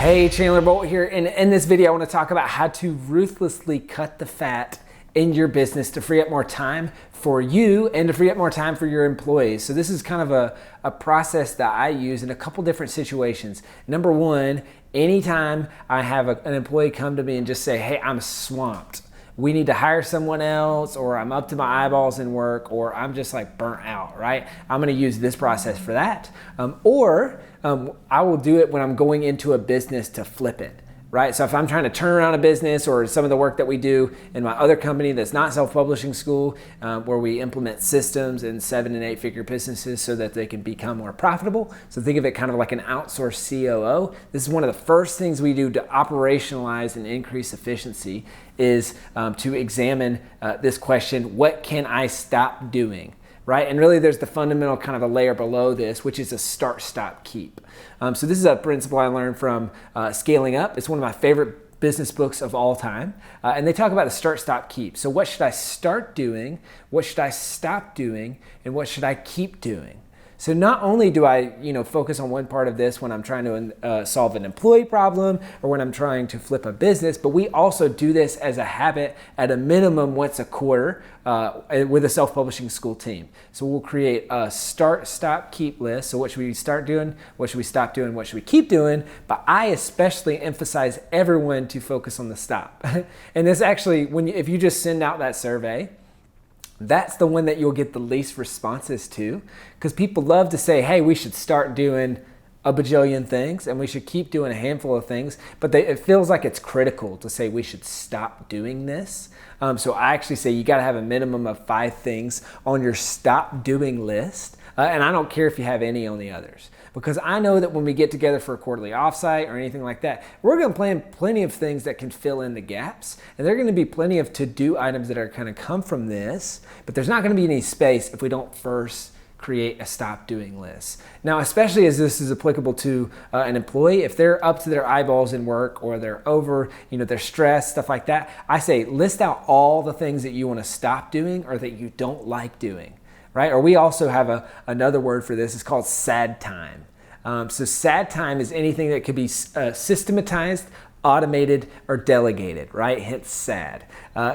Hey, Chandler Bolt here, and in this video I want to talk about how to ruthlessly cut the fat in your business to free up more time for you and to free up more time for your employees. So this is kind of a process that I use in a couple different situations. Number one, anytime I have an employee come to me and just say, hey, I'm swamped, we need to hire someone else, or I'm up to my eyeballs in work, or I'm just like burnt out, right? I'm gonna use this process for that. I will do it when I'm going into a business to flip it, right? So if I'm trying to turn around a business, or some of the work that we do in my other company that's not self-publishing school, where we implement systems in 7- and 8-figure businesses so that they can become more profitable. So think of it kind of like an outsourced COO. This is one of the first things we do to operationalize and increase efficiency is to examine this question, what can I stop doing? Right? And really there's the fundamental kind of a layer below this, which is a start, stop, keep. So this is a principle I learned from Scaling Up. It's one of my favorite business books of all time. And they talk about the start, stop, keep. So what should I start doing? What should I stop doing? And what should I keep doing? So not only do I, focus on one part of this when I'm trying to solve an employee problem or when I'm trying to flip a business, but we also do this as a habit at a minimum once a quarter with a self-publishing school team. So we'll create a start, stop, keep list. So what should we start doing? What should we stop doing? What should we keep doing? But I especially emphasize everyone to focus on the stop. And this actually, if you just send out that survey, that's the one that you'll get the least responses to, because people love to say, hey, we should start doing a bajillion things and we should keep doing a handful of things, but it feels like it's critical to say we should stop doing this. So I actually say you got to have a minimum of 5 things on your stop doing list. And I don't care if you have any on the others, because I know that when we get together for a quarterly offsite or anything like that, we're going to plan plenty of things that can fill in the gaps. And there are going to be plenty of to-do items that are kind of come from this, but there's not going to be any space if we don't first create a stop doing list. Now, especially as this is applicable to an employee, if they're up to their eyeballs in work or they're over, they're stressed, stuff like that, I say list out all the things that you want to stop doing or that you don't like doing. Right? Or we also have another word for this. It's called sad time. So sad time is anything that could be systematized, automated, or delegated, right? Hence sad.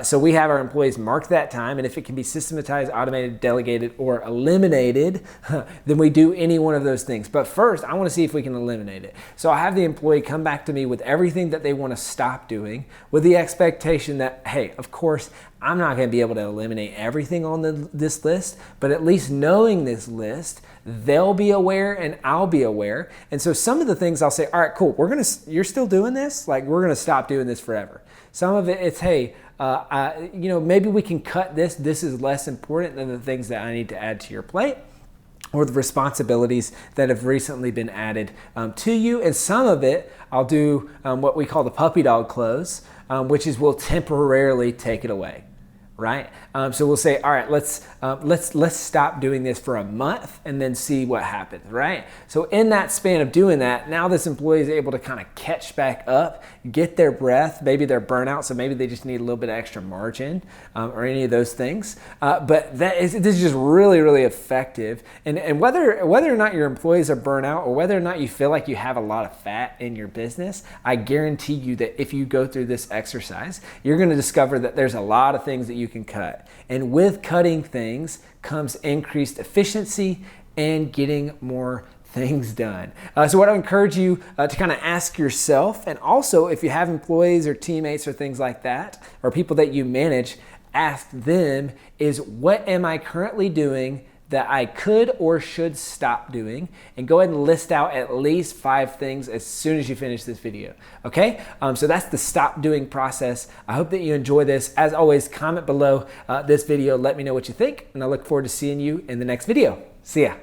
So we have our employees mark that time, and if it can be systematized, automated, delegated, or eliminated, then we do any one of those things. But first, I want to see if we can eliminate it. So I have the employee come back to me with everything that they want to stop doing, with the expectation that, hey, of course, I'm not going to be able to eliminate everything on this list, but at least knowing this list, they'll be aware and I'll be aware. And so some of the things I'll say, all right, cool, you're still doing this? Like, we're going to stop doing this forever. Some of it's, hey, maybe we can cut this. This is less important than the things that I need to add to your plate, or the responsibilities that have recently been added to you. And some of it, I'll do what we call the puppy dog close, which is we'll temporarily take it away. Right? So we'll say, all right, let's stop doing this for a month and then see what happens, right? So in that span of doing that, now this employee is able to kind of catch back up, get their breath. Maybe they're burnout, so maybe they just need a little bit of extra margin or any of those things. But this is just really, really effective. And whether or not your employees are burnout or whether or not you feel like you have a lot of fat in your business, I guarantee you that if you go through this exercise, you're going to discover that there's a lot of things that you can cut. And with cutting things comes increased efficiency and getting more things done. So what I encourage you to kind of ask yourself, and also if you have employees or teammates or things like that, or people that you manage, ask them is, what am I currently doing that I could or should stop doing? And go ahead and list out at least 5 things as soon as you finish this video. Okay? So that's the stop doing process. I hope that you enjoy this. As always, comment below this video. Let me know what you think, and I look forward to seeing you in the next video. See ya.